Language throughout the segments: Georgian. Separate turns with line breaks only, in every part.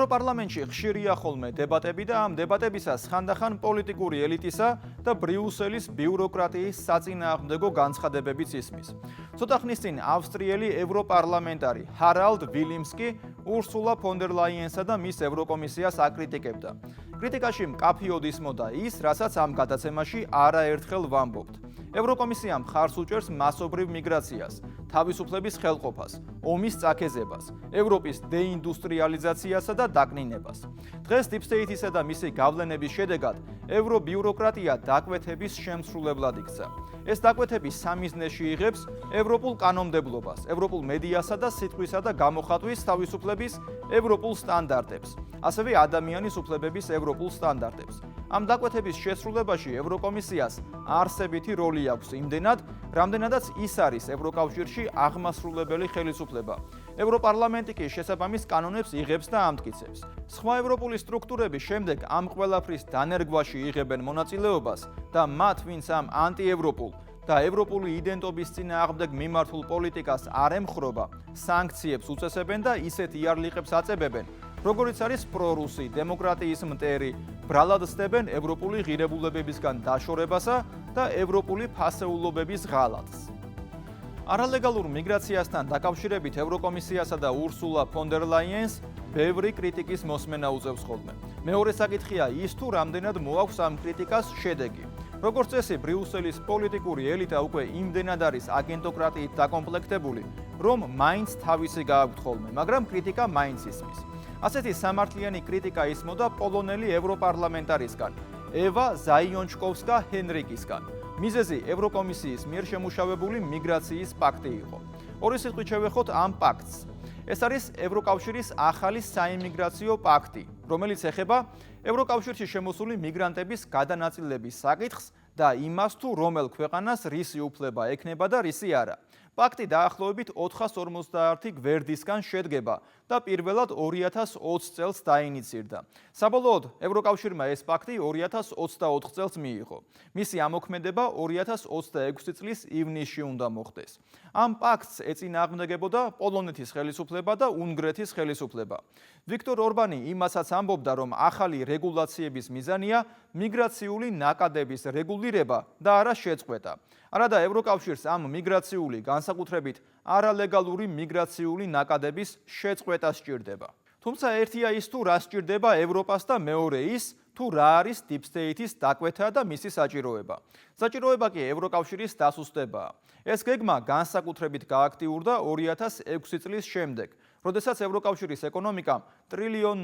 ევროპარლამენტში ხშირია ხოლმე დებატები და ამ დებატებისას ხანდახან პოლიტიკური ელიტისა და ბრიუსელის ბიუროკრატიის საწინააღმდეგო განცხადებებიც ისმის. ცოტა ხნის წინ ავსტრიელი ევროპარლამენტარი ჰარალდ ვილიმსკი ურსულა ფონ დერ ლაიენსა და მის ევროკომისიას აკრიტიკებდა. კრიტიკაში მკაფიოდ ისმოდა ის, რასაც ამ გადაცემაში არაერთხელ ვამბობთ. ევროკომისია მხარს უჭერს მასობრივ მიგრაციას, თავისუფლების ხელყოფას, ომის წაქეზებას, ევროპის დეინდუსტრიალიზაციასა და დაკნინებას. დღეს Deep State-ისა და მისი გავლენების შედეგად ევრობიუროკრატია დაკვეთების შემსრულებლად იქცა. ეს დაკვეთები სამიზნეში იღებს ევროპულ კანონმდებლობას, ევროპულ მედიასა და სიტყვისა და გამოხატვის თავისუფლების ევროპულ სტანდარტებს, ასევე ადამიანის უფლებების ევროპულ სტანდარტებს. ამ დაკვეთების შესრულებაში ევროკომისიას არსებითი როლი აქვს იმდენად, რამდენადაც ის არის ევროკავშირში აღმასრულებელი ხელისუფლება. ევროპარლამენტი კი შესაბამის კანონებს იღებს და ამტკიცებს. სხვა ევროპული სტრუქტურები შემდეგ ამ ყველაფრის დანერგვაში იღებენ მონაწილეობას და მათ, ვინც ამ ანტიევროპულ და ევროპული იდენტობის წინააღმდეგ მიმართულ პოლიტიკას არ ემხრობა, სანქციებს უწესებენ და ისეთ იარლიყებს აწებებენ, როგორიც არის პრორუსი დემოკრატიის მტერი, ბრალად ცდებენ ევროპული ღირებულებებისგან დაშორებასა და ევროპული ფასეულობების ღალატს. არალეგალურ მიგრაციასთან დაკავშირებით ევროკომისიასა და ურსულა ფონ დერ ლაიენს ბევრი კრიტიკის მოსმენა უწევს ხოლმე. მეორე საკითხია ის, თუ რამდენად მოაქვს ამ კრიტიკას შედეგი. როგორც წესი, ბრიუსელის პოლიტიკური ელიტა უკვე იმდენად არის აგენტოკრატიით დაკომპლექტებული, რომ მაინც თავისი გააქვთ ხოლმე, მაგრამ კრიტიკა მაინც ისმის. ასეთი სამართლიანი კრიტიკა ისმოდა პოლონელი ევროპარლამენტარისგან, ევა ზაიონჩკოვსკა ჰენრიკისგან. მიზეზი ევროკომისიის მიერ შემუშავებული მიგრაციის პაქტი იყო. ორი სიტყვით შევეხოთ ამ პაქტს. ეს არის ევროკავშირის ახალი საიმიგრაციო პაქტი, რომელიც ეხება ევროკავშირში შემოსული მიგრანტების გადანაწილების საკითხს და იმას, თუ რომელ ქვეყანას რისი უფლება ექნება და რისი არა. პაქტი დაახლოებით 450 გვერდისგან შედგება და პირველად 2020 წელს დაინიცირდა. საბოლოოდ, ევროკავშირმა ეს პაქტი 2024 წელს მიიღო. მისი ამოქმედება 2026 წლის ივნისში უნდა მოხდეს. ამ პაქტს ეწინააღმდეგებოდა პოლონეთის ხელისუფლება და უნგრეთის ხელისუფლება. ვიქტორ ორბანი იმასაც ამბობდა, რომ ახალი რეგულაციების მიზანია მიგრაციული ნაკადების რეგულირება და არა შეწყვეტა. არადა ევროკავშირს ამ მიგრაციული, განსაკუთრებით არალეგალური მიგრაციული ნაკადების შეწყვეტა სჭირდება. თუმცა ერთია ის, თუ რა სჭირდება ევროპას და მეორე ის, თუ რა არის Deep State-ის დაკვეთა და მისი საჭიროება. საჭიროება კი ევროკავშირის დასუსტებაა. ეს გეგმა განსაკუთრებით გააქტიურდა 2006 წლის შემდეგ, როდესაც ევროკავშირის ეკონომიკამ 1,5 ტრილიონ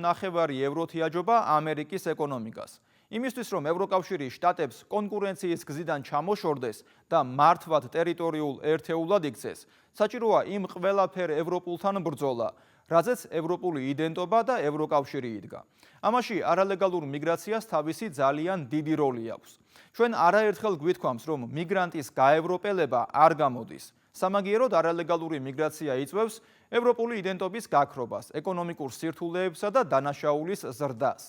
ევროთი აჯობა ამერიკის ეკონომიკას. იმისთვის, რომ ევროკავშირი შტატებს კონკურენციის გზიდან ჩამოშორდეს და მართვად ტერიტორიულ ერთეულად იქცეს, საჭიროა იმ ყველაფერ ევროპულთან ბრძოლა, რაზეც ევროპული იდენტობა და ევროკავშირი იდგა. ამაში არალეგალურ მიგრაციას თავისი ძალიან დიდი როლი აქვს. ჩვენ არაერთხელ გვითქვამს, რომ მიგრანტის გაევროპელება არ გამოდის. სამაგიეროდ არალეგალური მიგრაცია იწვევს ევროპული იდენტობის გაქრობას, ეკონომიკურ სირთულეებსა და დანაშაულის ზრდას.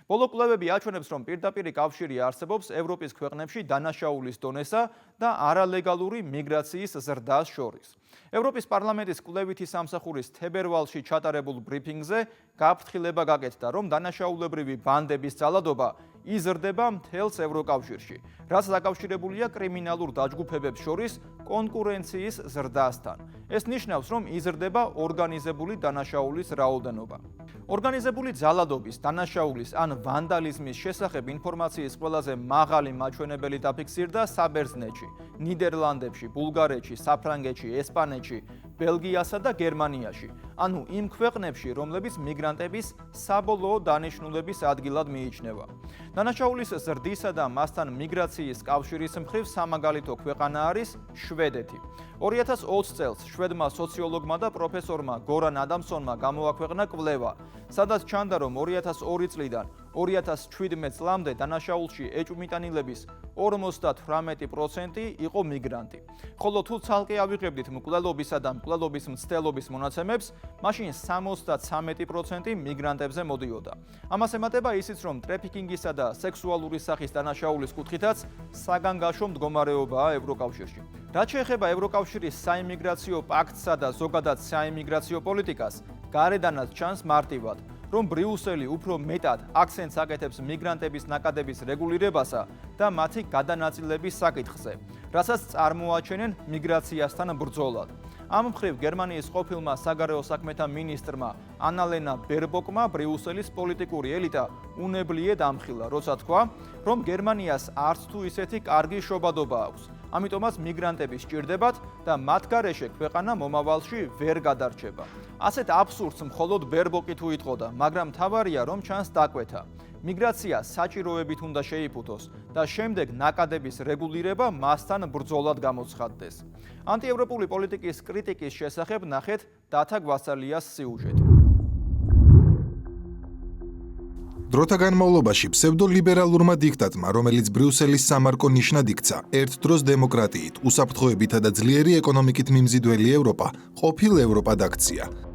ბოლო კვლევები აჩვენებს, რომ პირდაპირი კავშირი არსებობს ევროპის ქვეყნებში დანაშაულის დონესა და არალეგალური მიგრაციის ზრდას შორის. ევროპის პარლამენტის კვლევითი სამსახურის თებერვალში ჩატარებულ ბრიფინგზე გაფრთხილება გაკეთდა, რომ დანაშაულებრივი ბანდების ძალადობა იზრდება მთელს ევროკავშირში, რაც დაკავშირებულია კრიმინალურ დაჯგუფებებს შორის კონკურენციის ზრდასთან. ეს ნიშნავს, რომ იზრდება ორგანიზებული დანაშაულის რაოდენობა. ორგანიზებული ძალადობის, დანაშაულის ან ვანდალიზმის შესახებ ინფორმაციის ყველაზე მაღალი მაჩვენებელი დაფიქსირდა საბერძნეთში, ნიდერლანდებში, ბულგარეთში, საფრანგეთში, ესპანეთში, ბელგიასა და გერმანიაში, ანუ იმ ქვეყნებში, რომლებიც მიგრანტების საბოლოო დანიშნულების ადგილად მიიჩნევა. დანაშაულის ზრდისა და მასთან მიგრაციის კავშირის მხრივ სამაგალითო ქვეყანა არის შვედეთი. 2020 წელს შვედმა სოციოლოგმა და პროფესორმა გორან ადამსონმა გამოაქვეყნა კვლევა, სადაც ჩანდა, რომ 2002 წლიდან 2017 წლამდე დანაშაულში ეჭვმიტანილების 58% იყო მიგრანტი. ხოლო თუ ცალკე ავიღებდით მკვლელობისა და მკვლელობის მცდელობის მონაცემებს, მაშინ 73% მიგრანტებზე მოდიოდა. ამას ემატება ისიც, რომ ტრეფიკინგისა და სექსუალური სახის დანაშაულის კუთხითაც საგანგაშო მდგომარეობაა ევროკავშირში. რაც შეეხება ევროკავშირის საიმიგრაციო პაქტსა და ზოგადად საიმიგრაციო პოლიტიკას, გარედანაც ჩანს მარტივად, რომ ბრიუსელი უფრო მეტად აქცენტს აკეთებს მიგრანტების ნაკადების რეგულირებასა და მათი გადანაწილების საკითხზე, რასაც წარმოაჩენენ მიგრაციასთან ბრძოლად. ამ მხრივ გერმანიის ყოფილმა საგარეო საქმეთა მინისტრმა ანალენა ბერბოკმა ბრიუსელის პოლიტიკური ელიტა უნებლიე დამხილა, როცა თქვა, რომ გერმანიას არც თუ ისეთი კარგი შობადობა აქვს. ამიტომაც მიგრანტები სჭირდებათ და მათ გარეშე ქვეყანა მომავალში ვერ გადარჩება. ასეთ აბსურდს მხოლოდ ბერბოკი თუ იტყოდა, მაგრამ მთავარია, რომ ჩანს დაკვეთა. მიგრაცია საჭიროებით უნდა შეიფუთოს და შემდეგ ნაკადების რეგულირება მასთან ბრძოლად გამოცხადდეს. ანტიევროპული პოლიტიკის კრიტიკის შესახებ ნახეთ დათა გვასალიას სიუჟეტი.
დროთა განმავლობაში ფსევდოლიბერალურმა დიქტატმა, რომელიც ბრიუსელის სამარკო ნიშნად იქცა, ერთ დროს დემოკრატიით, უსაფრთხოებითა და ძლიერი ეკონომიკით მიმზიდველი ევროპა, ყოფილ ევროპად აქცია.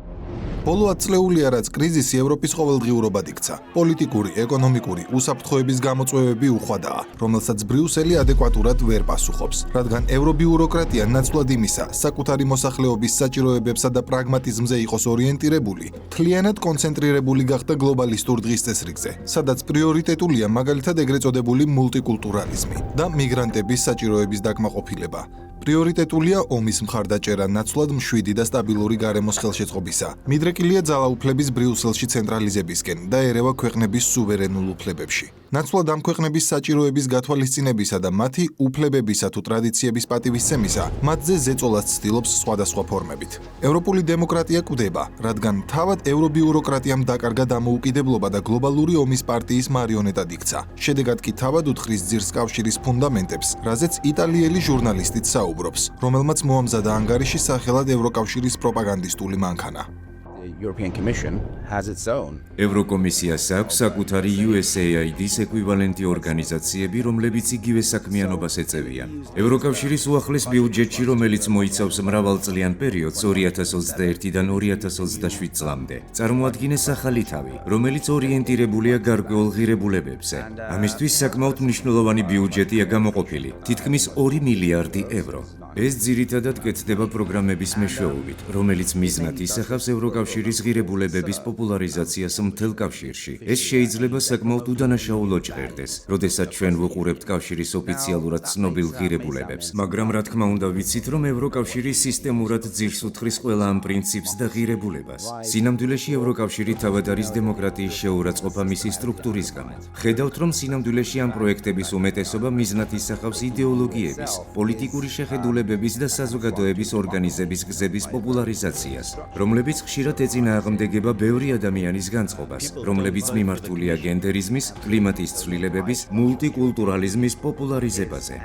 ბოლო 10 წლეულია, რაც კრიზისი ევროპის ყოველდღიურობად იქცა. პოლიტიკური, ეკონომიკური, უსაფრთხოების გამოწვევები უხვადაა, რომელსაც ბრიუსელი ადეკვატურად ვერ პასუხობს, რადგან ევრობიუროკრატია ნაცვლად იმისა, საკუთარი მოსახლეობის საჭიროებებსა და პრაგმატიზმზე იყოს ორიენტირებული, მთლიანად კონცენტრირებული გახდა გლობალისტურ დღის წესრიგზე, სადაც პრიორიტეტულია მაგალითად ეგრეთ წოდებული მულტიკულტურალიზმი და მიგრანტების საჭიროების დაკმაყოფილება. პრიორიტეტულია ომის მხარდაჭერა ნაცვლად მშვიდი და სტაბილური გარემოს ხელშეწყობისა. მიდრეკილია ძალაუფლების ბრიუსელში ცენტრალიზებისკენ და ერევა ქვეყნების სუვერენულ უფლებებში. ნაცვლად ამ ქვეყნების საჭიროების გათვალისწინებისა და მათი უფლებებისა თუ ტრადიციების პატივისცემისა, მათზე ზეწოლას ცდილობს სხვადასხვა ფორმებით. ევროპული დემოკრატია კვდება, რადგან თავად ევრობიუროკრატიამ დაკარგა დამოუკიდებლობა და გლობალური ომის პარტიის მარიონეტად იქცა. შედეგად კი თავად უთხრის ძირს კავშირის ფუნდამენტებს, რაზეც იტალიელი ჟურნალისტიც საუბრობს, რომელმაც მოამზადა ანგარიში სახელად ევროკავშირის პროპაგანდისტული მანქანა.
ევროკომისიას აქვს საკუთარი USAID-ის ეკვივალენტი ორგანიზაციები, რომლებიც იგივე საქმიანობას ეწევიან. ევროკავშირის უახლეს ბიუჯეტში, რომელიც მოიცავს მრავალწლიან პერიოდს 2021-დან 2027 წლამდე, წარმოადგენს ახალი თავი, რომელიც ორიენტირებულია გარკვეულ ღირებულებებზე. ამისთვის საკმაოდ მნიშვნელოვანი ბიუჯეტია გამოყოფილი, თითქმის 2 მილიარდი ევრო. ეს ძირითადად კეთდება პროგრამების მეშვეობით, რომელიც მიზნად ისახავს ევროკავშირის ღირებულებების პოპულარიზაციას მთელ კავშირში. ეს შეიძლება საკმაოდ უდანაშაულო ჭრერდეს, როდესაც ჩვენ ვუყურებთ კავშირის ოფიციალურად ცნობილ ღირებულებებს, მაგრამ რა თქმა უნდა ვიცით, რომ ევროკავშირი სისტემურად ძირს უთხრის ყველა ამ პრინციპს და ღირებულებას. სინამდვილეში ევროკავშირი თავად არის დემოკრატიის შეურაცხყოფა მისი სტრუქტურის გამო. ხედავთ, რომ სინამდვილეში ამ პროექტების უმეტესობა მიზნად ისახავს იდეოლოგიების, პოლიტიკური შეხედულებების და საზოგადოების ორგანიზების გზების პოპულარიზაციას, რომლებიც ხშირად ეწინააღმდეგება ბევრი ადამიანის განწყობას, რომლებიც მიმართულია გენდერიზმის, კლიმატის ცვლილებების, მულტიკულტურალიზმის პოპულარიზებაზე.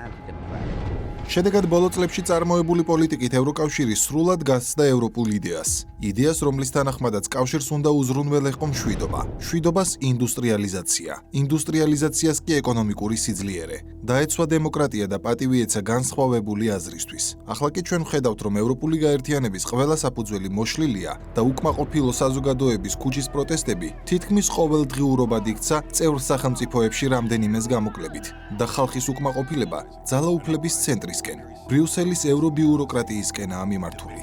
შედეგად ბოლო წლებში წარმოებული პოლიტიკით ევროკავშირი სრულად გასცდა ევროპულ იდეას. იდეას, რომლის თანახმადაც კავშირს უნდა უზრუნველეყო მშვიდობა. მშვიდობას ინდუსტრიალიზაცია. ინდუსტრიალიზაციას კი ეკონომიკური სიძლიერე. დაეცვა დემოკრატია და პატივი ეცა განსხვავებული აზრისთვის. ახლა კი ჩვენ ვხედავთ, რომ ევროპული გაერთიანების ყველა საფუძველი მოშლილია და უკმაყოფილო საზოგადოების ქუჩის პროტესტები თითქმის ყოველდღიურობად იქცა წევრ სახელმწიფოებში რამდენიმეს გამოკლებით და ხალხის უკმაყოფილება ძალაუფლების ცენტრისკენ, ბრიუსელის ევრობიუროკრატიისკენაა მიმართული.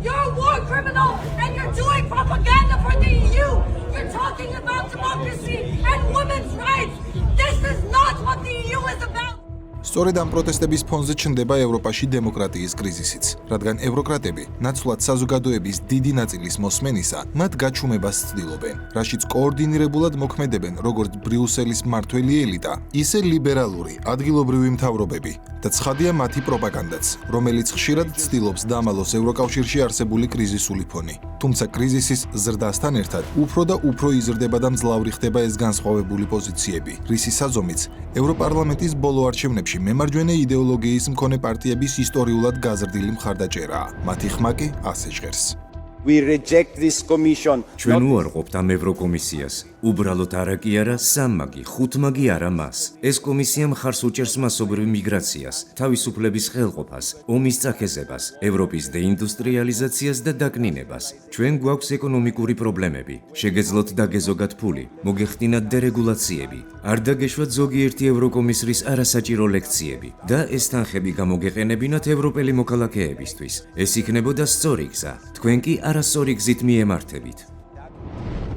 You're a war criminal and you're doing propaganda for the EU. You're talking about democracy and women's rights. This is not what the EU is about.
სწორედ ამ პროტესტების ფონზე ჩნდება ევროპაში დემოკრატიის კრიზისიც, რადგან ევროკრატები ნაცვლად საზოგადოების დიდი ნაწილის მოსმენისა მათ გაჩუმებას ცდილობენ, რაშიც კოორდინირებულად მოქმედებენ როგორც ბრიუსელის მმართველი ელიტა, ისე ლიბერალური, ადგილობრივი მთავრობები და ცხადია მათი პროპაგანდაც, რომელიც ხშირად ცდილობს დამალოს ევროკავშირში არსებული კრიზისული ფონი. თუმცა კრიზისის ზრდასთან ერთად უფრო და უფრო იზრდება და მძლავრი ხდება ეს განსხვავებული პოზიციები, რისი საზომიც ევროპარლამენტის ბოლო არჩევნებში მემარჯვენე იდეოლოგიის მქონე პარტიების ისტორიულად გაზრდილი მხარდაჭერაა. მათი ხმა კი ასე ჟღერს.
ჩვენ უარყოფთ ამ ევროკომისიას. უბრალოდ არა კი არა, 3 მაგი, 5 მაგი არა მას. ეს კომისია მხარს უჭერს მასობრივ მიგრაციას, თავისუფლების ხელყოფას, ომის წაქეზებას, ევროპის დეინდუსტრიალიზაციას და დაკნინებას. ჩვენ გვაქვს ეკონომიკური პრობლემები, შეგეძლოთ დაგეზოგათ ფული, მოგეხტინათ დერეგულაციები, არ დაგეშვათ ზოგიერთი ევროკომისრის არასაჭირო ლექციები და ეს თანხები გამოგეყენებინათ ევროპელი მოქალაქეებისთვის. ეს იქნებოდა სწორი გზა, თქვენ კი არასწორი გზით მიემართებით.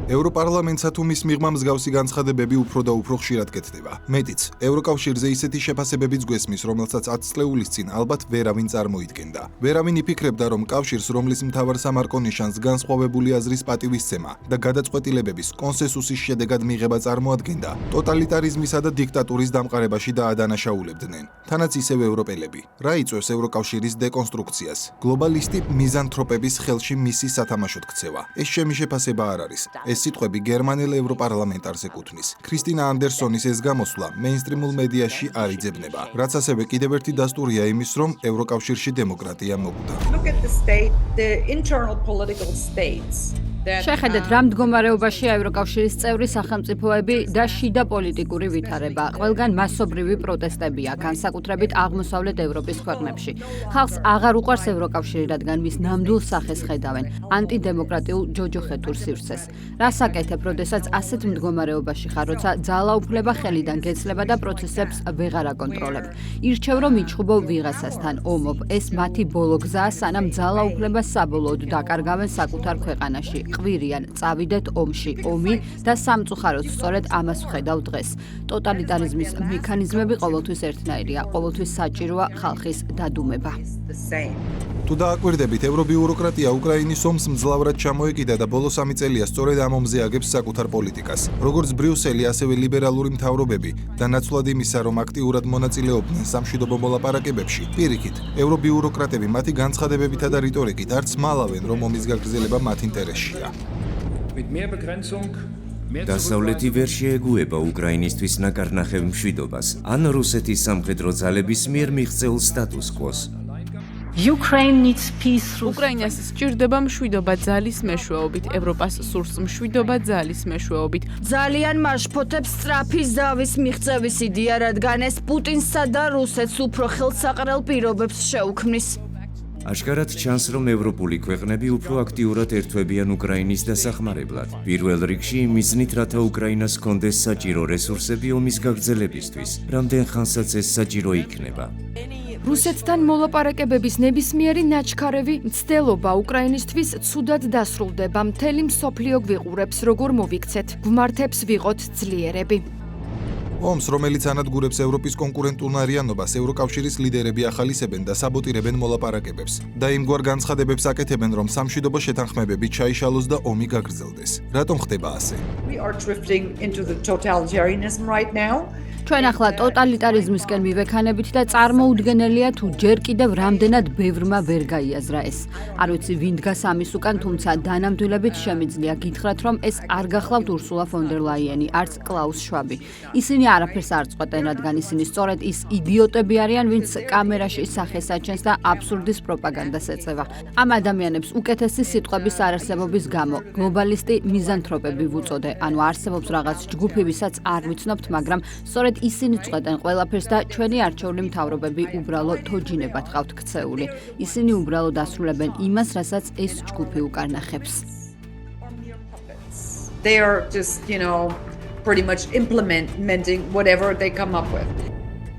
ევროპარლამენტსა თუ მის მიღმა მსგავსი განცხადებები უფრო და უფრო ხშირად კეთდება. მეტიც, ევროკავშირზე ისეთი შეფასებებიც გვესმის, რომელსაც 10 წლეულის წინ ალბათ ვერავინ წარმოიდგენდა. ვერავინ იფიქრებდა, რომ კავშირს, რომლის მთავარ სამარკო ნიშანს განსხვავებული აზრის პატივისცემა და გადაწყვეტილებების კონსენსუსის შედეგად მიღება წარმოადგენდა, ტოტალიტარიზმისა და დიქტატურის დამყარებაში დაადანაშაულებდნენ. თანაც ისევ ევროპელები. რა იწვევს ევროკავშირის დეკონსტრუქციას? გლობალისტი მიზანთროპების ხელში მისი სათამაშოდ ქცევა. ეს ჩემი შეფასება არ არის. ეს სიტყვები გერმანელ ევროპარლამენტარს ეკუთვნის. ქრისტინა ანდერსონის ეს გამოსვლა მეინსტრიმულ მედიაში არ იძებნება, რაც ასევე კიდევ ერთი დასტურია იმის, რომ ევროკავშირში დემოკრატია მოკვდა.
Look at the state, the internal political states.
შეხედეთ, რა მდგომარეობაშია ევროკავშირის წევრი სახელმწიფოები და შიდა პოლიტიკური ვითარება. ყველგან მასობრივი პროტესტებია, განსაკუთრებით აღმოსავლეთ ევროპის ქვეყნებში. ხალხს აღარ უყვარს ევროკავშირი, რადგან მის ნამდვილ სახეს ხედავენ, ანტიდემოკრატიულ ჯოჯოხეთურ სივრცეს. რას აკეთებ, როდესაც ასეთ მდგომარეობაში ხარ, როცა ძალაუფლება ხელიდან გეცლება და პროცესებს ვეღარ აკონტროლებ. ირჩევ, რომ იჩხუბო ვიღაცასთან, ომობ. ეს მათი ბოლო გზაა, სანამ ძალაუფლება საბოლოოდ დაკარგავენ საკუთარ ქვეყანაში. ყვირიან, წავიდეთ ომში, ომი და სამწუხაროდ სწორედ ამას ვხედავ დღეს. ტოტალიტარიზმის მექანიზმები ყოველთვის ერთნაირია, ყოველთვის საჭიროა ხალხის დადუმება.
თუ დააკვირდებით, ევრობიუროკრატია უკრაინის ომს მძლავრად ჩამოეკიდა და ბოლო 3 წელია სწორედ ამ ომზე აგებს საკუთარ პოლიტიკას. როგორც ბრიუსელი, ასევე ლიბერალური მთავრობები და ნაცვლად იმისა, რომ აქტიურად მონაწილეობდნენ სამშვიდობო მოლაპარაკებებში, პირიქით, ევრობიუროკრატები მათი განცხადებებითა და რიტორიკით არც მალავენ, რომ ომის გაგრძელება მათ ინტერესშია.
დასავლეთი ვერ შეეგუება უკრაინისთვის ნაკარნახევ მშვიდობას ან რუსეთის სამხედრო ძალების მიერ მიღწეულ სტატუს კვოს.
უკრაინას სჭირდება მშვიდობა ძალის მეშვეობით, ევროპას სურს მშვიდობა ძალის მეშვეობით.
ძალიან მაშფოთებს სწრაფი ზავის მიღწევის იდეა, რადგან ეს პუტინსა და რუსეთს უფრო ხელსაყრელ პირობებს შეუქმნის.
აშკარად ჩანს, რომ ევროპული ქვეყნები უფრო აქტიურად ერთვებიან უკრაინის დასახმარებლად. პირველ რიგში იმიზნით, რათა უკრაინას ჰქონდეს საჭირო რესურსები ომის გაგრძელებისთვის, რამდენ ხანსაც ეს საჭირო იქნება.
რუსეთთან მოლაპარაკებების ნებისმიერი ნაჩქარევი მცდელობა უკრაინისთვის ცუდად დასრულდება. მთელი მსოფლიო გვიყურებს, როგორ მოვიქცეთ. გვმართებს ვიყოთ ძლიერები.
ომს, რომელიც ანადგურებს ევროპის კონკურენტუნარიანობას, ევროკავშირის ლიდერები ახალისებენ და საბოტირებენ მოლაპარაკებებს. და იმგვარ განცხადებებს აკეთებენ, რომ სამშვიდობო შეთანხმებები ჩაიშალოს და ომი გაგრძელდეს. რატომ ხდება ასე?
We are drifting into the totalitarianism right now.
ჩვენ ახლა ტოტალიტარიზმისკენ მივექანებით და წარმოუდგენელია თუ ჯერ კიდევ რამდენად ბევრმა ვერ გაიაზრა ეს. არ ვიცი ვინ დგას ამის უკან, თუმცა დანამდვილებით შემიძლია გითხრათ, რომ ეს არ გახლავთ ურსულა ფონ დერ ლაიენი, არც კლაუს შვაბი. ისინი არაფერს არ წყვეტენ, რადგან ისინი სწორედ ის იდიოტები არიან, ვინც კამერაში სახეს აჩენს და აბსურდის პროპაგანდას ეწევა. ამ ადამიანებს უკეთესი სიტყვების არარსებობის გამო გლობალისტი მიზანთროპები ვუწოდე, ანუ არსებობს რაღაც ჯგუფი, ვისაც არ ვიცნობთ, მაგრამ სწორედ ისინი წყვეტენ ყველაფერს და ჩვენი არჩეული მთავრობები უბრალო თოჯინებად ყავთ ქცეული. ისინი უბრალოდ ასრულებენ იმას, რასაც ეს ჯგუფი უკარნახებს.
They are just, pretty much implementing whatever they come up with.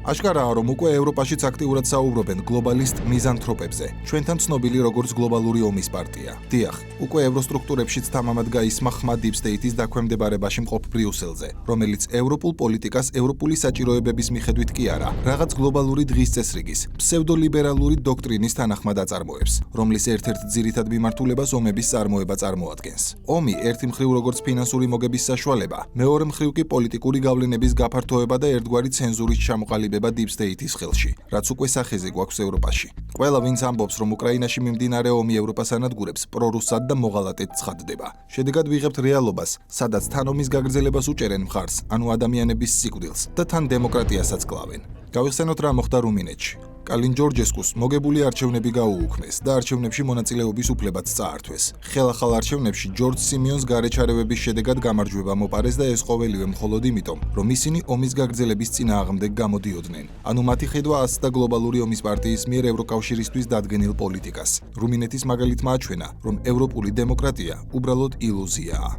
აშკარაა, რომ უკვე ევროპაშიც აქტიურად საუბრობენ გლობალისტ მიზანთროპებზე. ჩვენთან ცნობილი როგორც გლობალური ომის პარტია. დიახ, უკვე ევროსტრუქტურებშიც თამამად გაისმა ხმა დიპ სტეიტის დაქვემდებარებაში მყოფ ბრიუსელზე, რომელიც ევროპულ პოლიტიკას ევროპული საჭიროებების მიხედვით კი არა, რაღაც გლობალური დღის წესრიგის, ფსევდოლიბერალური დოქტრინის თანახმად აწარმოებს, რომლის ერთ-ერთ ძირითად მიმართულებას ომების წარმოება წარმოადგენს. ომი ერთი მხრივ როგორც ფინანსური მოგების საშუალება, მეორე მხრივ კი პოლიტიკური გავლენების გაფართოება და ერთგვარი ცენზურის ჩამოყალიბება დიპ სტეიტის ხელში, რაც უკვე სახეზე გვაქვს ევროპაში. ყველა ვინც ამბობს, რომ უკრაინაში მიმდინარე ომი ევროპას ანადგურებს, პრორუსად და მოღალატედ ცხადდება. შედეგად ვიღებთ რეალობას, სადაც თან ომის გაგრძელებას უჭერენ მხარს, ანუ ადამიანების სიკვდილს და თან დემოკრატიასაც კლავენ. გავიხსენოთ რა მოხდა რუმინეთში. კალინ ჯორჯესკუს მოგებული არჩევნები გაუუქმეს და არჩევნებში მონაწილეობის უფლებაც წაართვეს. ხელახალ არჩევნებში ჯორჯ სიმიონს გარეჩარევების შედეგად გამარჯვება მოპარეს და ეს ყოველივე მხოლოდ იმიტომ, რომ ისინი ომის გაგრძელების წინააღმდეგ გამოდიოდნენ. ანუ მათი ხედვა ასწდა გლობალური ომის პარტიის მიერ ევროკავშირისთვის დადგენილ პოლიტიკას. რუმინეთის მაგალითმა აჩვენა, რომ ევროპული დემოკრატია უბრალოდ ილუზიაა.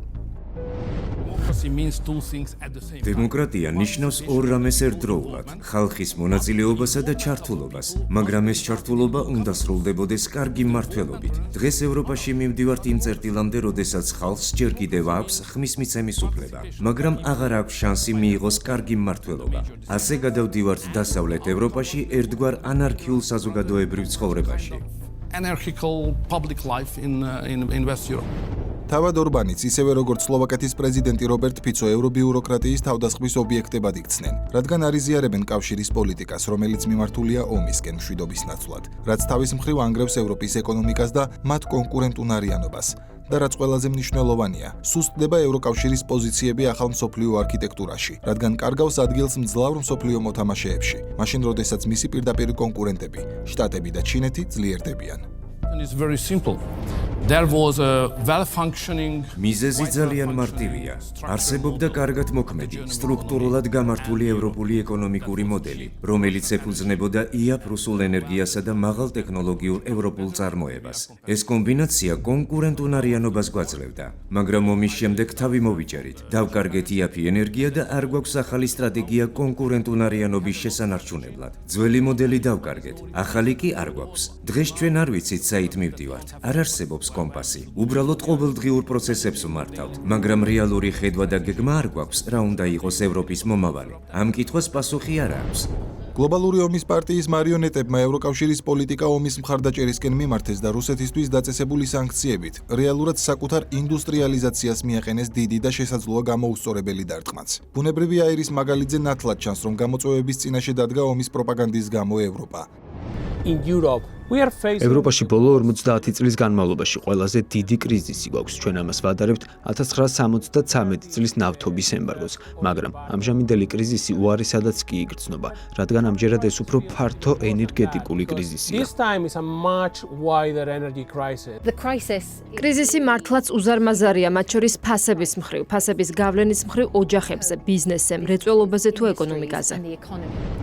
დემოკრატია ნიშნავს ორ რამეს ერთდროულად: ხალხის მონაწილეობასა და ჩართულობას, მაგრამ ეს ჩართულობა უნდა სრულდებოდეს კარგი მმართველობით. დღეს ევროპაში მივდივართ იმ წერტილამდე, როდესაც ხალხს ჯერ კიდევ აქვს ხმის მიცემის უფლება, მაგრამ აღარ აქვს შანსი მიიღოს კარგი მმართველობა. ასე გადავდივართ დასავლეთ ევროპაში ერთგვარ ანარქიულ საზოგადოებრივ ცხოვრებაში.
Anarchical public life in West Europe.
თავად ორბანიც, ისევე როგორც სლოვაკეთის პრეზიდენტი რობერტ ფიცო ევრობიუროკრატიის თავდასხმის ობიექტებად იქცნენ, რადგან არიზიარებენ კავშირის პოლიტიკას, რომელიც მიმართულია ომისკენ მშვიდობის ნაცვლად, რაც თავის მხრივ ანგრევს ევროპის ეკონომიკას და მათ კონკურენტუნარიანობას. და რაც ყველაზე მნიშვნელოვანია, სუსტდება ევროკავშირის პოზიციები ახალ მსოფლიო არქიტექტურაში, რადგან კარგავს ადგილს მძლავრ მსოფლიო მოთამაშეებში, მაშინ როდესაც მისი პირდაპირი კონკურენტები, შტატები და ჩინეთი ძლიერდებიან.
It's very simple. There was a well-functioning
მიზეზი ძალიან მარტივია. არსებობდა კარგად მოქმედი, სტრუქტურულად გამართული ევროპული ეკონომიკური მოდელი, რომელიც ეფუძნებოდა იაფ რუსულ ენერგიასა და მაღალ ტექნოლოგიურ ევროპულ წარმოებას. ეს კომბინაცია კონკურენტუნარიანობას გვაძლევდა, მაგრამ ომის შემდეგ თავი მოვიჭერით. დავკარგეთ იაფი ენერგია და არ გვაქვს ახალი სტრატეგია კონკურენტუნარიანობის შესანარჩუნებლად. ძველი მოდელი დავკარგეთ, ახალი კი არ გვაქვს. დღეს ჩვენ არ ვიცით, საით მივდივართ. არ არსებობს კომპასი. უბრალოდ ყოველდღიურ პროცესებს ვმართავთ, მაგრამ რეალური ხედვა და გეგმა არ გვაქვს, რა უნდა იყოს ევროპის მომავალი. ამ კითხვას პასუხი არ აქვს.
გლობალური ომის პარტიის მარიონეტებმა ევროკავშირის პოლიტიკა ომის მხარდაჭერისკენ მიმართეს და რუსეთისთვის დაწესებული სანქციებით რეალურად საკუთარ ინდუსტრიალიზაციას მიაყენეს დიდი და შესაძლოა გამოუსწორებელი დარტყმაც. ბუნებრივი აირის მაგალითზე ნათლად ჩანს, რომ გამოწვევების წინაშე დადგა ომის პროპაგანდის გამო ევროპა.
In Europe, we are facing
ევროპაში ბოლო 50 წლის განმავლობაში ყველაზე დიდი კრიზისი გვაქვს. ჩვენ ამას ვადარებთ 1973 წლის ნავთობის ემბარგოს, მაგრამ ამჟამინდელი კრიზისი უარესადაც კი იგრძნობა, რადგან ამჯერად ეს უფრო ფართო ენერგეტიკული კრიზისია.
this time is a much wider energy crisis.
კრიზისი მართლაც უზარმაზარია, მათ შორის ფასების მხრივ, ფასების გავლენის მხრივ ოჯახებზე, ბიზნესზე, მრეწველობაზე თუ ეკონომიკაზე.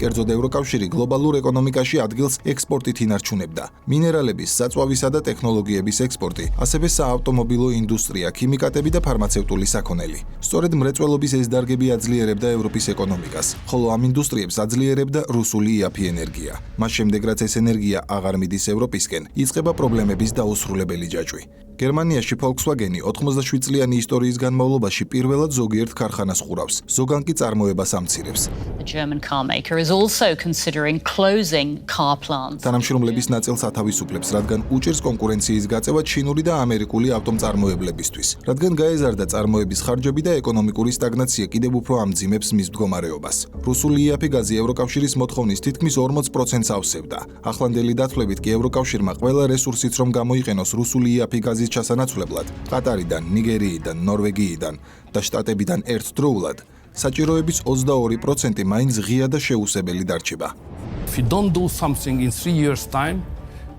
კერძოდ ევროკავშირი გლობალურ ეკონომიკაში ადგილს ექსპორტით ინარჩუნებდა. მინერალების, საწვავისა და ტექნოლოგიების ექსპორტი, ასევე საავტომობილო ინდუსტრია, ქიმიკატები და ფარმაცევტული საქონელი. სწორედ მრეწველობის ეს დარგები აძლიერებდა ევროპის ეკონომიკას, ხოლო ამ ინდუსტრიებს აძლიერებდა რუსული იაფი ენერგია. მას შემდეგ, რაც ეს ენერგია აღარ მიდის ევროპისკენ, იწყება პრობლემების დაუსრულებელი ჯაჭვი. გერმანიაში Volkswagen-ი 87 წლიანი ისტორიის განმავლობაში პირველად ზოგიერთ ქარხანას ხურავს, ზოგან კი წარმოებას ამცირებს.
The German car maker is also considering closing car plants.
თანამშრომლების ნაწილს ათავისუფლებს, რადგან უჭერს კონკურენციის გაწევა ჩინური და ამერიკული ავტომწარმოებლებისთვის, რადგან გაეზარდა წარმოების ხარჯები და ეკონომიკური სტაგნაცია კიდევ უფრო ამძიმებს მის მდგომარეობას. რუსული იაფი გაზი ევროკავშირის მოთხოვნის თითქმის 40%-ს ავსებდა. ახლანდელი დათვლებით კი ევროკავშირმა ყველა რესურსიც რომ გამოიყენოს რუსული იაფი გაზის ჩასანაცვლებლად, ყატარიდან, ნიგერიიდან, ნორვეგიიდან და შტატებიდან ერთდროულად, საჭიროების 22% მაინც ღია და შეუსებელი დარჩება.
If you don't do something in 3 years' time,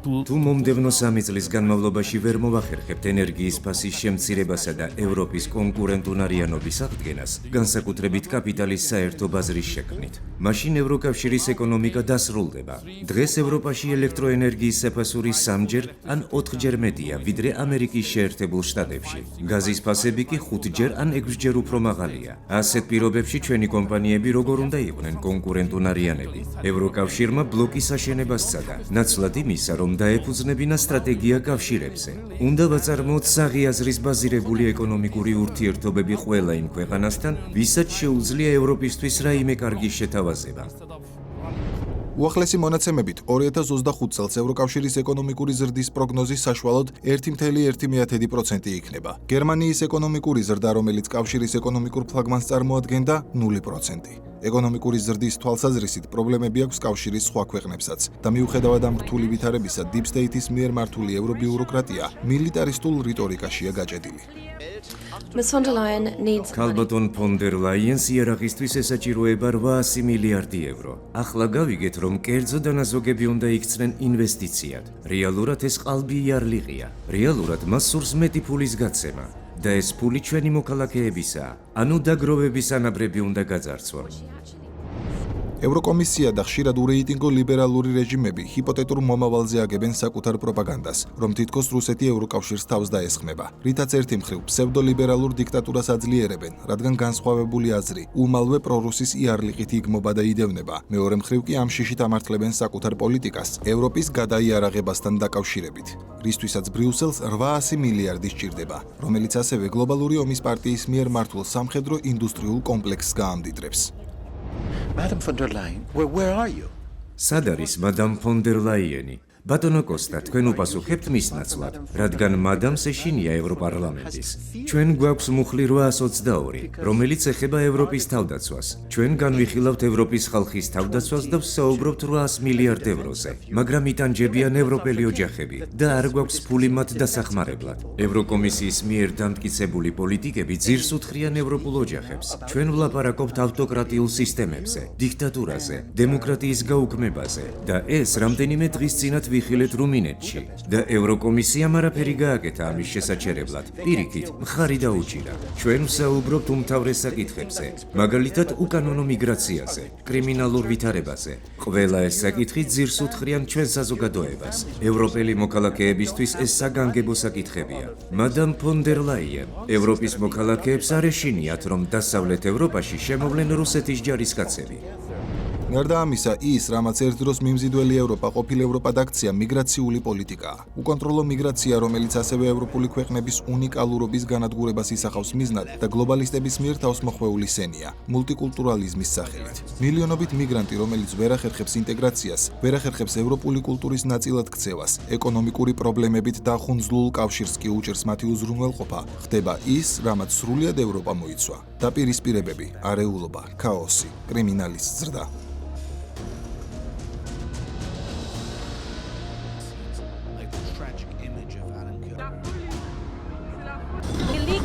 თუ მომდევნო 3 წლის განმავლობაში ვერ მოვახერხებთ ენერგიის ფასის შემცირებასა და ევროპის კონკურენტუნარიანობის აღდგენას, განსაკუთრებით კაპიტალის საერთო ბაზრის შექმნით, მაშინ ევროკავშირის ეკონომიკა დასრულდება. დღეს ევროპაში ელექტროენერგიის საფასური 3-ჯერ ან 4-ჯერ მეტია, ვიდრე ამერიკის შეერთებულ შტატებში. გაზის ფასები კი 5-ჯერ ან 6-ჯერ უფრო მაღალია. ასეთ პირობებში ჩვენი კომპანიები როგორ უნდა იყვნენ კონკურენტუნარიანები? ევროკავშირმა ბლოკის აშენებას სცადა, ნაცვლად იმისა, რომ დაეფუძნებინა სტრატეგია კავშირებზე. უნდა ვაწარმოოთ საღიაზრის ბაზირებული ეკონომიკური ურთიერთობები ყველა იმ ქვეყანასთან, ვისაც შეუძლია ევროპისთვის რაიმე კარგი შეთავაზება.
უახლესი მონაცემებით 2025 წელს ევროკავშირის ეკონომიკური ზრდის პროგნოზი საშუალოდ 1,1% იქნება. გერმანიის ეკონომიკური ზრდა, რომელიც კავშირის ეკონომიკურ ფლაგმანს წარმოადგენდა, 0%. ეკონომიკური ზრდის თვალსაზრისით პრობლემები აქვს კავშირის სხვა ქვეყნებსაც და მიუხედავად ამ რთული ვითარებისა, Deep State-ის მიერ მართული ევრობიუროკრატია მილიტარისტულ რიტორიკაშია გაჭედილი.
ქალბატონ ფონ დერ ლაიენს იარაღისთვის ესაჭიროება 800 მილიარდი ევრო. ახლა გავიგეთ, რომ კერძო დანაზოგები უნდა იქცნენ ინვესტიციად. რეალურად ეს ყალბი იარლიყია. რეალურად მას სურს მეტი ფულის გაცემა და ეს ფული ჩვენი მოქალაქეებისაა. ანუ დაგროვების ანაბრები უნდა გაძარცვონ.
ევროკომისია და ხშირად ურეიტინგო ლიბერალური რეჟიმები ჰიპოთეტურ მომავალზე აგებენ საკუთარ პროპაგანდას, რომ თითქოს რუსეთი ევროკავშირს თავს დაესხმება. რითაც ერთი მხრივ ფსევდოლიბერალურ დიქტატურას აძლიერებენ, რადგან განსხვავებული აზრი უმალვე პრორუსის იარლიყით იგმობა და იდევნება. მეორე მხრივ კი ამ შიშით ამართლებენ საკუთარ პოლიტიკას ევროპის გადაიარაღებასთან დაკავშირებით, რისთვისაც ბრიუსელს 800 მილიარდი სჭირდება, რომელიც ასევე გლობალური ომის პარტიის მიერ მართულ სამხედრო ინდუსტრიულ კომპლექსს გაამდიდრებს.
Madam von der Leyen, where are you?
სად არის მადამ ფონ დერ ლაიენი? ბატონო კოსტა, თქვენ უპასუხებთ მის ნაცვლად, რადგან მადამს ეშინია ევროპარლამენტის. ჩვენ გვაქვს მუხლი 822, რომელიც ეხება ევროპის თავდაცვას. ჩვენ განვიხილავთ ევროპის ხალხის თავდაცვას და ვსაუბრობთ 800 მილიარდ ევროზე, მაგრამ იტანჯებიან ევროპელი ოჯახები და არ გვაქვს ფული მათ დასახმარებლად. ევროკომისიის მიერ დამტკიცებული პოლიტიკები ძირს უთხრიან ევროპულ ოჯახებს. ჩვენ ვლაპარაკობთ ავტოკრატიულ სისტემებზე, დიქტატურაზე, დემოკრატიის გაუქმებაზე და ეს რამდენიმე დღის წინათ ვიხილეთ რუმინეთში და ევროკომისიამ არაფერი გააკეთა ამის შესაჩერებლად. პირიქით, მხარი დაუჭირა. ჩვენ ვსაუბრობთ უმთავრეს საკითხებზე, მაგალითად უკანონო მიგრაციაზე, კრიმინალურ ვითარებაზე. ყველა ეს საკითხი ძირს უთხრიან ჩვენ საზოგადოებას. ევროპელი მოქალაქეებისთვის ეს საგანგებო საკითხებია. მადამ ფონ დერ ლაიენ, ევროპის მოქალაქეებს არ ეშინიათ, რომ დასავლეთ ევროპაში შემოვლენ რუსეთის ჯარისკაცები.
გარდა ამისა, ის, რამაც ერთ დროს მიმზიდველი ევროპა ყოფილ ევროპად აქცია, მიგრაციული პოლიტიკაა. უკონტროლო მიგრაცია, რომელიც ასევე ევროპული ქვეყნების უნიკალურობის განადგურებას ისახავს მიზნად და გლობალისტების მიერ თავსმოხვეული სენია, მულტიკულტურალიზმის სახელით. მილიონობით მიგრანტი, რომელიც ვერ ახერხებს ინტეგრაციას, ვერ ახერხებს ევროპული კულტურის ნაწილად ქცევას, ეკონომიკური პრობლემებით დახუნძლულ კავშირს კი უჭერს მათი უზრუნველყოფა, ხდება ის, რამაც სრულიად ევროპა მოიცვა. დაპირისპირებები, არეულობა, ქაოსი, კრიმინალის ზრდა.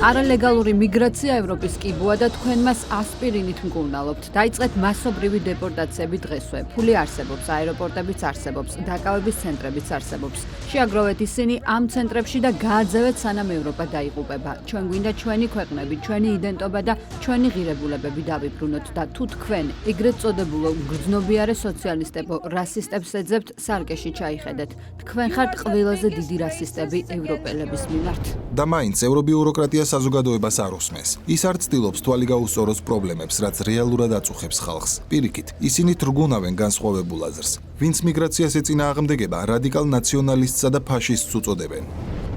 არალეგალური მიგრაცია ევროპის კიბოა და თქვენ მას ასპირინით მკურნალობთ. დაიწყეთ მასობრივი დეპორტაციები დღესვე. ფული არსებობს, აეროპორტებიც არსებობს, დაკავების ცენტრებიც არსებობს. შეაგროვეთ ისინი ამ ცენტრებში და გააძევეთ სანამ ევროპა დაიღუპება. ჩვენ გვინდა ჩვენი ქვეყნები, ჩვენი იდენტობა და ჩვენი ღირებულებები დავიბრუნოთ და თუ თქვენ ეგრეთ წოდებულო გრძნობიარე სოციალისტებო რასისტებს ეძებთ, სარკეში ჩაიხედეთ. თქვენ ხართ ყველაზე დიდი რასისტები ევროპელების მიმართ.
და მაინც ევრობიუროკრატია საზოგადოებას არ უსმენს. ის არ ცდილობს თვალი გაუსწოროს პრობლემებს, რაც რეალურად აწუხებს ხალხს. პირიქით, ისინი თრგუნავენ განსხვავებულ აზრს. ვინც მიგრაციას ეწინააღმდეგება, რადიკალ ნაციონალისტსა და ფაშისტს უწოდებენ.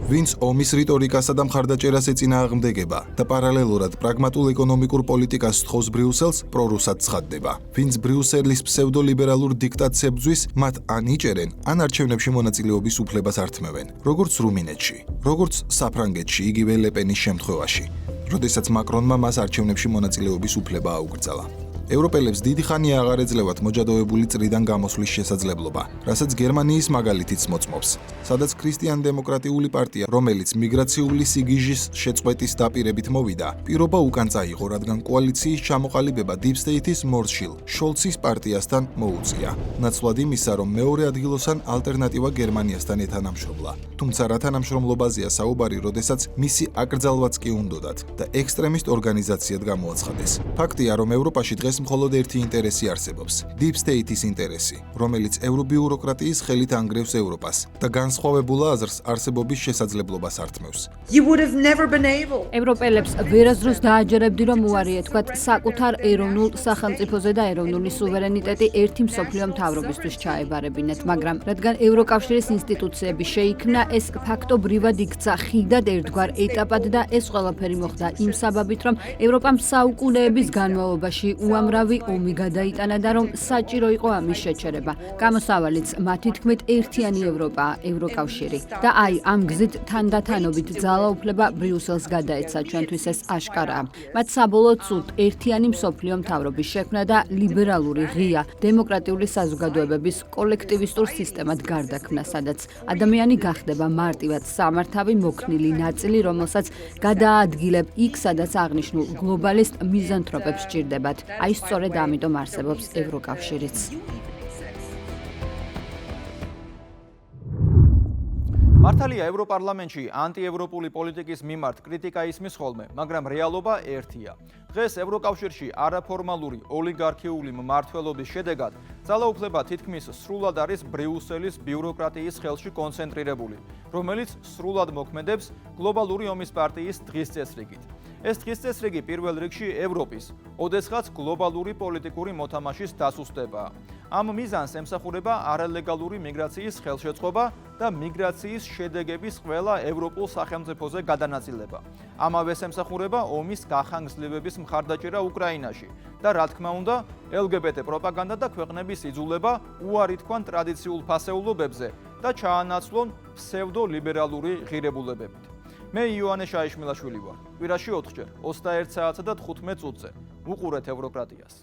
ვინც ომის რიტორიკასა და მხარდაჭერას ეწინააღმდეგება და პარალელურად პრაგმატულ ეკონომიკურ პოლიტიკას სთხოვს ბრიუსელს, პრორუსად ცხადდება. ვინც ბრიუსელის ფსევდოლიბერალურ დიქტატს ებრძვის, მათ ან იჭერენ, ან არჩევნებში მონაწილეობის უფლებას ართმევენ. როგორც რუმინეთში, როგორც საფრანგეთში, იგივე ლეპენის შემთხვევაში, როდესაც მაკრონმა მას არჩევნებში მონაწილეობის უფლება აუკრძალა. ევროპელებს დიდი ხანია აღარ ეძლევათ მოჯადოებული წრიდან გამოსვლის შესაძლებლობა, რასაც გერმანიის მაგალითიც მოწმობს, სადაც ქრისტიან-დემოკრატიული პარტია, რომელიც მიგრაციული სიგიჟის შეწყვეტის დაპირებით მოვიდა, პირობა უკან წაიღო, რადგან კოალიციის ჩამოყალიბება Deep State-ის მორჩილ შოლცის პარტიასთან მოუწია. ნაცვლად იმისა, რომ მეორე ადგილოსან ალტერნატივა გერმანიასთან ეთანამშრომლა. თუმცა რა თანამშრომლობაზეა საუბარი, როდესაც მისი აკრძალვაც კი უნდოდათ და ექსტრემისტ ორგანიზაციად გამოაცხადეს. ფაქტია, რომ ევროპაში დღეს მხოლოდ ერთი ინტერესი არსებობს, Deep State-ის ინტერესი, რომელიც ევრობიუროკრატიის ხელით ანგრევს ევროპას და განსხვავებულ აზრს არსებობის შესაძლებლობას ართმევს.
ევროპელებს ვერასდროს დააჯერებდი, რომ უარი ეთქვათ საკუთარ ეროვნულ სახელმწიფოზე და ეროვნული სუვერენიტეტი ერთი მსოფლიო მთავრობისთვის ჩაებარებინეთ, მაგრამ რადგან ევროკავშირის ინსტიტუციები შეიქმნა, ეს ფაქტობრივად იქცა ხიდად ერთგვარ ეტაპად და ეს ყველაფერი მოხდა იმ საბაბით, რომ ევროპამ საუკუნეების განმავლობაში უამრავი ომი გადაიტანა და რომ საჭირო იყო ამის შეჩერება. გამოსავალიც მათი თქმით ერთიანი ევროპაა, ევროკავშირი. და აი ამ გზით თანდათანობით ძალაუფლება ბრიუსელს გადაეცა, ჩვენთვის ეს აშკარაა. მათ საბოლოოდ სურთ ერთიანი მსოფლიო მთავრობის შექმნა და ლიბერალური, ღია, დემოკრატიული საზოგადოებების კოლექტივისტურ სისტემად გარდაქმნა, სადაც ადამიანი გახდება მარტივად სამართავი მოქნილი ნაწილი, რომელსაც გადააადგილებ იქ, სადაც აღნიშნულ გლობალისტ მიზანთროპებს სჭირდებათ. აი სწორედ ამიტომ არსებობს ევროკავშირიც.
მართალია ევროპარლამენტში ანტიევროპული პოლიტიკის მიმართ კრიტიკა ისმის ხოლმე, მაგრამ რეალობა ერთია. დღეს ევროკავშირში არაფორმალური ოლიგარქიული მმართველობის შედეგად ძალაუფლება თითქმის სრულად არის ბრიუსელის ბიუროკრატიის ხელში კონცენტრირებული, რომელიც სრულად მოქმედებს გლობალური ომის პარტიის დღის წესრიგით. ეს დღის წესრიგი პირველ რიგში ევროპის, ოდესღაც გლობალური პოლიტიკური მოთამაშის დასუსტებაა. ამ მიზანს ემსახურება არალეგალური მიგრაციის ხელშეწყობა და მიგრაციის შედეგების ყველა ევროპულ სახელმწიფოზე გადანაწილება. ამავეს ემსახურება ომის გახანგრძლივების მხარდაჭერა უკრაინაში და რა თქმა უნდა, LGBT პროპაგანდა და ქვეყნების იძულება უარი თქვან ტრადიციულ ფასეულობებზე და ჩაანაცვლონ ფსევდოლიბერალური ღირებულებებით. მე იოანე შაიშმილაშვილი ვარ. კვირაში 4 ჯერ 21 საათსა და 15 წუთზე. უყურეთ ევროკრატიას.